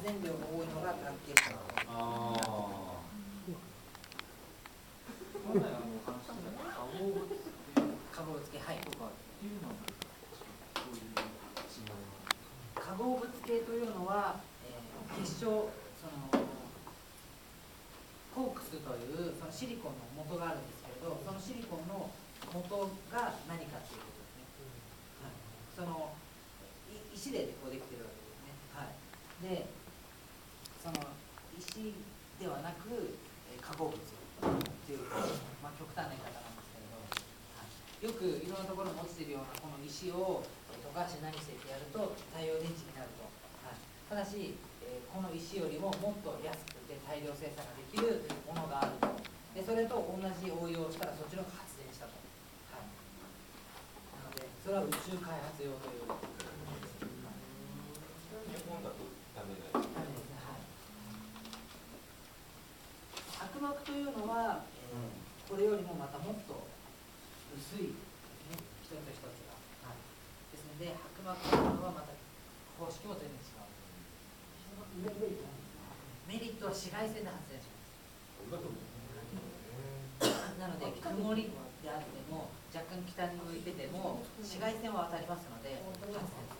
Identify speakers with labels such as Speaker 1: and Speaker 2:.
Speaker 1: 発電量が多いのがガス結晶。
Speaker 2: 本来話してた化合物
Speaker 1: 化合物系、はい。
Speaker 2: とかっていうのはどういう違いが？
Speaker 1: 化合物系というのは、結晶、コークスというそのシリコンの元があるんですけれど、そのシリコンの元が何かということですね。はい、その石でこうできてるわけですね。はい、で、その石ではなく化合物っていう、極端な言い方なんですけれど、はい、よくいろんなところに落ちてるようなこの石を溶かして何してってやると太陽電池になると。はい、ただし、この石よりももっと安くて大量生産ができるものがあると。でそれと同じ応用をしたらそっちの方が発電したと。はい、なのでそれは宇宙開発用という。
Speaker 3: 日本だとダメだよ。
Speaker 1: ダメですね。はい。薄膜というのは、これよりもまたもっと薄いですね。一つ一つが。はい、ですので薄膜というのはまた方式も全然違う。メリットは紫外線で発電します。なので曇りであっても若干北に向いてても紫外線は当たりますので発電する。